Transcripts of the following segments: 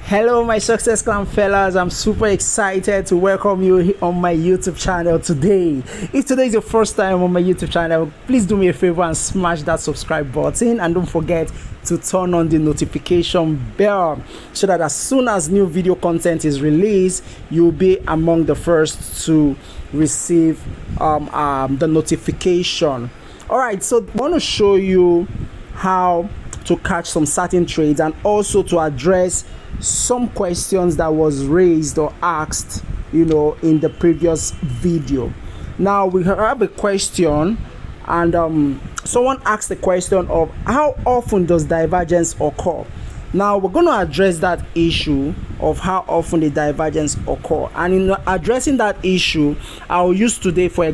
Hello my Success Clan fellas, I'm super excited to welcome you on my YouTube channel today. If today is your first time on my YouTube channel, please do me a favor and smash that subscribe button, and don't forget to turn on the notification bell so that as soon as new video content is released, you'll be among the first to receive the notification. Alright, so I want to show you how to catch some certain trades and also to address some questions that was raised or asked in the previous video. Now we have a question, and someone asked the question of how often does divergence occur. Now we're going to address that issue of how often the divergence occur, and in addressing that issue I'll use today for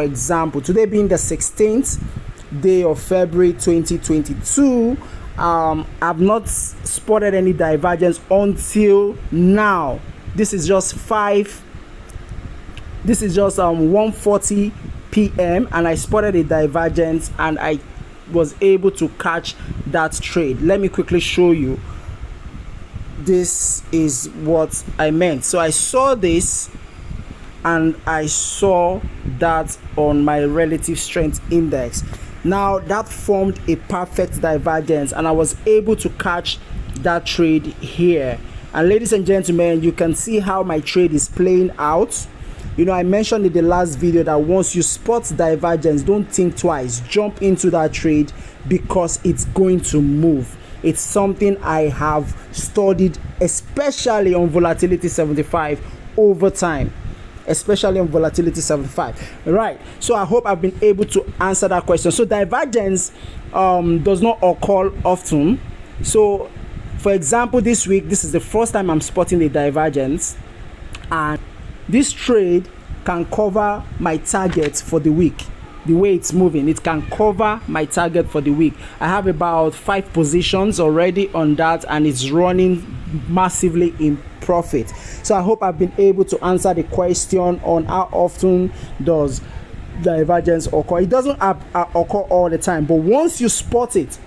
example, today being the 16th day of February 2022. I've not spotted any divergence until now. This is just 1:40 p.m. and I spotted a divergence and I was able to catch that trade. Let me quickly show you. This is what I meant. So I saw this and I saw that on my relative strength index. Now that formed a perfect divergence and I was able to catch that trade here. And ladies and gentlemen, you can see how my trade is playing out. I mentioned in the last video that once you spot divergence, don't think twice, jump into that trade because it's going to move. It's something I have studied, especially on volatility 75 over time. Especially on volatility 75. Right, so I hope I've been able to answer that question. So divergence does not occur often. So for example, this week, this is the first time I'm spotting a divergence, and this trade can cover my target for the week. The way it's moving, it can cover my target for the week. I have about 5 positions already on that, and it's running massively in profit. So I hope I've been able to answer the question on how often does divergence occur. It doesn't occur all the time, but once you spot it,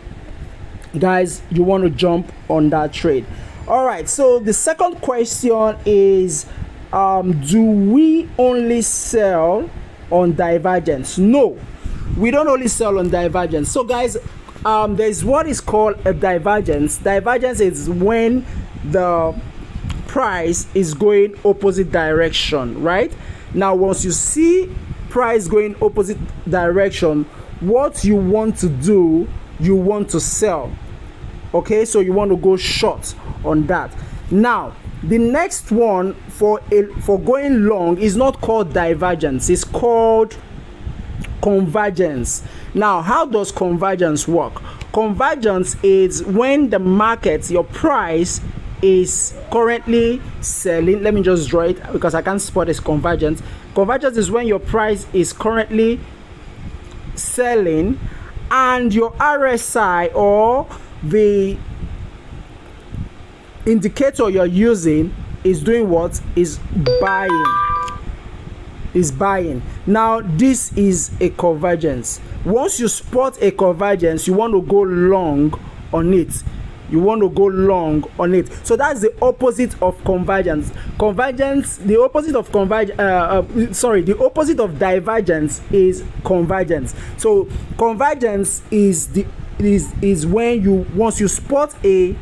guys, you want to jump on that trade. All right, so the second question is, do we only sell on divergence? No, we don't only sell on divergence. So guys, there's what is called a divergence. Divergence is when the price is going opposite direction. Right now, once you see price going opposite direction, what you want to do, you want to sell. Okay, so you want to go short on that. Now the next one for going long is not called divergence, it's called convergence. Now how does convergence work? Convergence is when the market, your price, is currently selling. Let me just draw it because I can't spot this convergence. Convergence is when your price is currently selling and your RSI, or the indicator you're using, is doing what? Is buying. Now this is a convergence. Once you spot a convergence, you want to go long on it. So that's the opposite of convergence. The opposite of divergence is convergence. So convergence is when once you spot a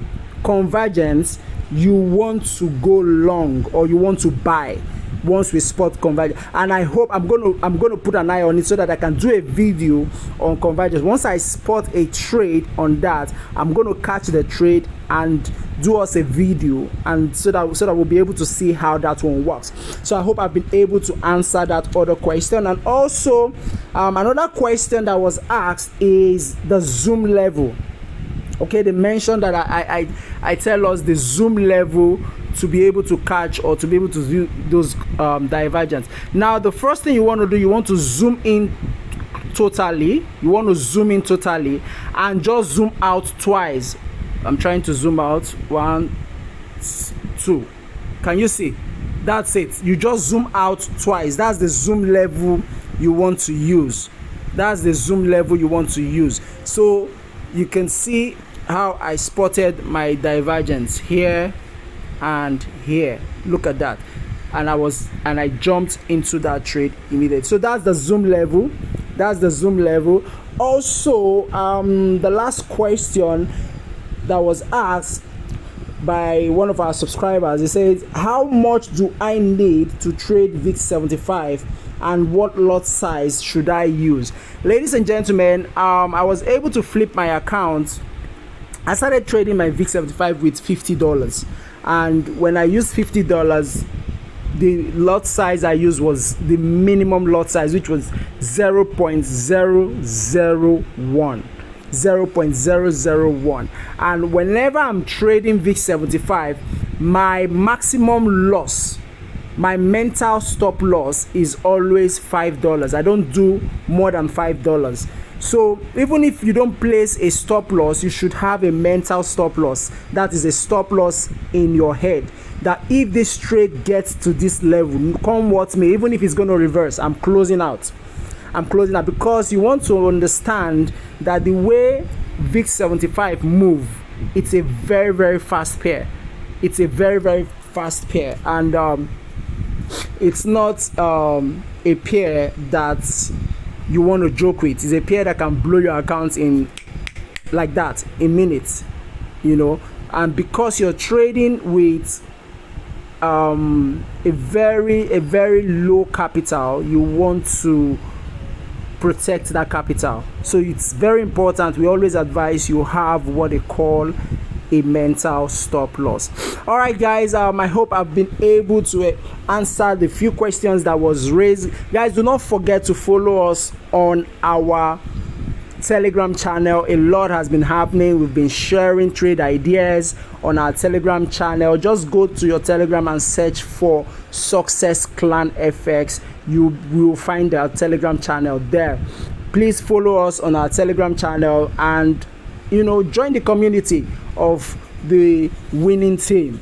convergence, you want to go long or you want to buy. Once we spot convergence, and I hope I'm going to put an eye on it so that I can do a video on convergence. Once I spot a trade on that, I'm going to catch the trade and do us a video, and so that we'll be able to see how that one works. So I hope I've been able to answer that other question. And also another question that was asked is the zoom level. Okay, they mentioned that I tell us the zoom level to be able to catch or to be able to do those divergence. Now the first thing you want to do, you want to zoom in totally. And just zoom out twice. I'm trying to zoom out. 1, 2. Can you see? That's it. You just zoom out twice. That's the zoom level you want to use. So you can see how I spotted my divergence here and here. Look at that. And I jumped into that trade immediately. So that's the zoom level. Also, the last question that was asked by one of our subscribers, he says, how much do I need to trade VIX 75 and what lot size should I use? Ladies and gentlemen, I was able to flip my account. I started trading my VIX 75 with $50, and when I used $50, the lot size I used was the minimum lot size, which was 0.001. And whenever I'm trading VIX 75, my maximum loss, my mental stop loss, is always $5. I don't do more than $5. So even if you don't place a stop loss, you should have a mental stop loss. That is a stop loss in your head, that if this trade gets to this level, come what may, even if it's going to reverse, I'm closing out, because you want to understand that the way VIX 75 move, it's a very, very fast pair. And it's not a pair that you want to joke with. It's a pair that can blow your account in like that in minutes, and because you're trading with a very low capital, you want to protect that capital. So it's very important. We always advise you have what they call a mental stop loss. All right, guys, I hope I've been able to answer the few questions that was raised. Guys, do not forget to follow us on our Telegram channel. A lot has been happening. We've been sharing trade ideas on our Telegram channel. Just go to your Telegram and search for Success Clan FX. You will find our Telegram channel there. Please follow us on our Telegram channel and join the community of the winning team.